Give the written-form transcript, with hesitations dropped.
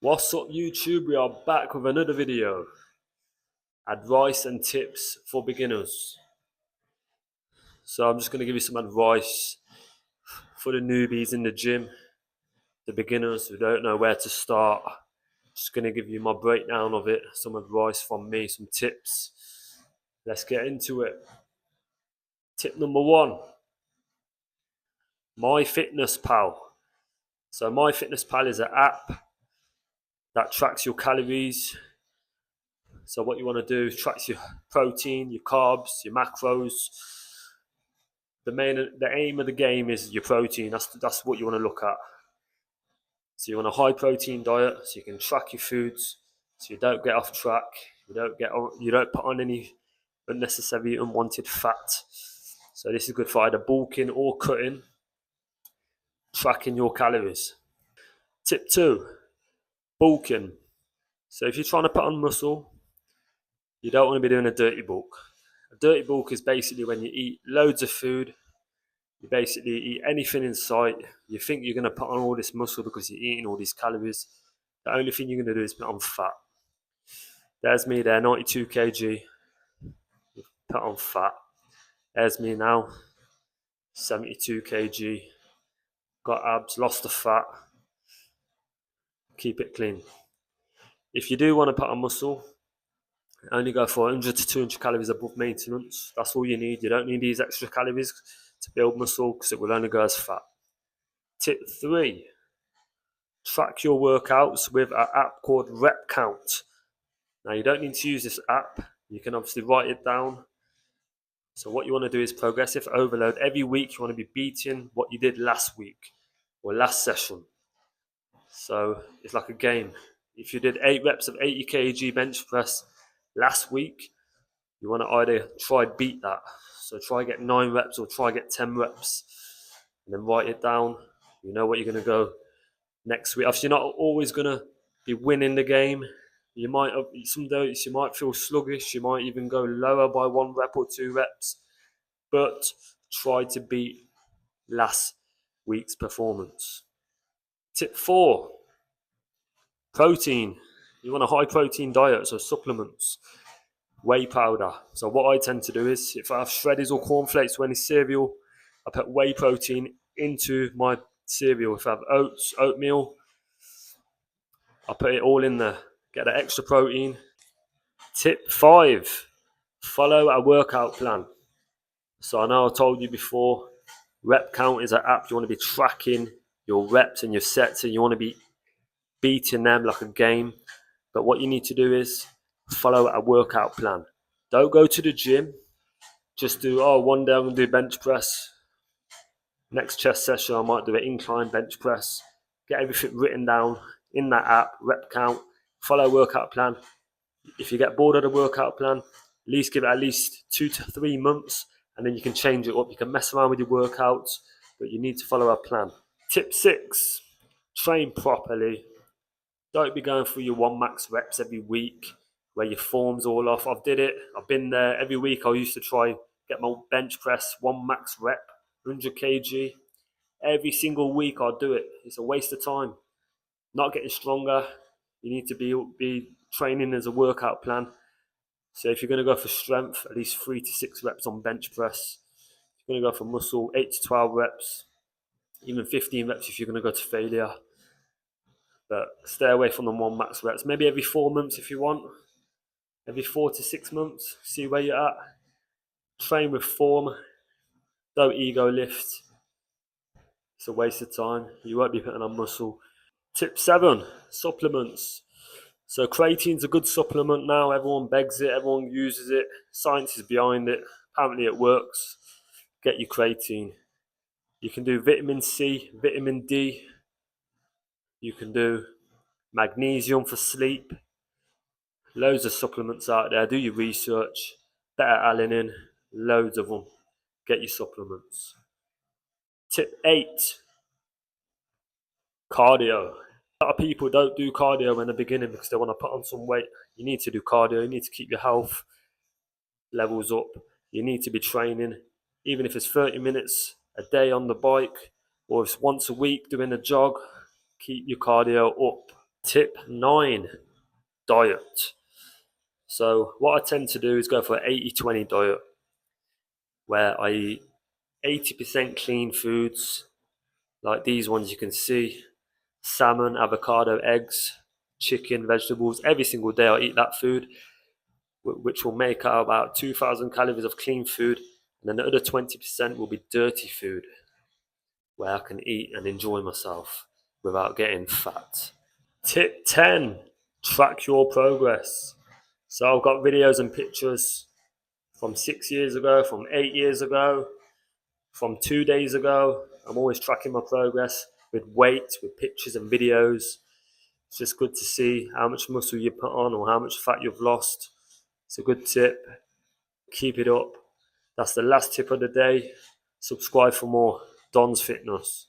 What's up YouTube? We are back with another video. Advice and tips for beginners. So I'm just going to give you some advice for the newbies in the gym, the beginners who don't know where to start. Just going to give you my breakdown of it, some advice from me, some tips. Let's get into it. Tip number 1, MyFitnessPal. So MyFitnessPal is an app that tracks your calories. So what you want to do is track your protein, your carbs, your macros. The aim of the game is your protein. That's what you want to look at. So you want a high protein diet, so you can track your foods, so you don't get off track. You don't put on any unnecessary unwanted fat. So this is good for either bulking or cutting. Tracking your calories. Tip 2, bulking. So if you're trying to put on muscle, you don't want to be doing a dirty bulk. A dirty bulk is basically when you eat loads of food. You basically eat anything in sight. You think you're going to put on all this muscle because you're eating all these calories. The only thing you're going to do is put on fat. There's me there, 92 kg. Put on fat. There's me now, 72 kg. Got abs, lost the fat. Keep it clean. If you do want to put on muscle, only go for 100 to 200 calories above maintenance. That's all you need. You don't need these extra calories to build muscle because it will only go as fat. Tip 3, track your workouts with an app called Rep Count. Now you don't need to use this app. You can obviously write it down. So what you want to do is progressive overload. Every week you want to be beating what you did last week or last session. So it's like a game. If you did 8 reps of 80 kg bench press last week, you want to either try beat that. So try get 9 reps or try get 10 reps. And then write it down. You know what you're going to go next week. Obviously, you're not always going to be winning the game. You might some days you might feel sluggish. You might even go lower by 1 rep or 2 reps, but try to beat last week's performance. Tip 4, protein. You want a high protein diet, so supplements, whey powder. So what I tend to do is, if I have shredders or cornflakes or any cereal, I put whey protein into my cereal. If I have oats, oatmeal, I put it all in there. Get that extra protein. Tip 5, follow a workout plan. So I know I told you before, Rep Count is an app. You want to be tracking your reps and your sets, and you want to be beating them like a game. But what you need to do is follow a workout plan. Don't go to the gym. Just do, one day I'm going to do bench press. Next chest session, I might do an incline bench press. Get everything written down in that app, Rep Count. Follow a workout plan. If you get bored of the workout plan, at least give it at least 2 to 3 months, and then you can change it up. You can mess around with your workouts, but you need to follow a plan. Tip 6, train properly. Don't be going through your 1 max reps every week where your form's all off. I've did it. I've been there. Every week I used to try get my bench press 1 max rep, 100 kg. Every single week I'd do it. It's a waste of time. Not getting stronger. You need to be training as a workout plan. So if you're going to go for strength, at least 3 to 6 reps on bench press. If you're going to go for muscle, 8 to 12 reps, even 15 reps if you're going to go to failure. But stay away from the 1 max reps. Maybe every 4 months if you want. Every 4 to 6 months, see where you're at. Train with form. Don't ego lift. It's a waste of time. You won't be putting on muscle. Tip 7, supplements. So creatine's a good supplement now. Everyone begs it. Everyone uses it. Science is behind it. Apparently it works. Get your creatine. You can do vitamin C, vitamin D. You can do magnesium for sleep. Loads of supplements out there. Do your research. Beta-alanine. Loads of them. Get your supplements. Tip 8, cardio. A lot of people don't do cardio in the beginning because they want to put on some weight. You need to do cardio. You need to keep your health levels up. You need to be training, even if it's 30 minutes a day on the bike, or if it's once a week doing a jog. Keep your cardio up. Tip 9, diet. So what I tend to do is go for an 80-20 diet, where I eat 80% clean foods, like these ones you can see: salmon, avocado, eggs, chicken, vegetables. Every single day I eat that food, which will make out about 2,000 calories of clean food, and then the other 20% will be dirty food, where I can eat and enjoy myself without getting fat. Tip 10, track your progress. So I've got videos and pictures from 6 years ago, from 8 years ago, from 2 days ago. I'm always tracking my progress with weight, with pictures and videos. It's just good to see how much muscle you put on or how much fat you've lost. It's a good tip. Keep it up. That's the last tip of the day. Subscribe for more. Don's Fitness.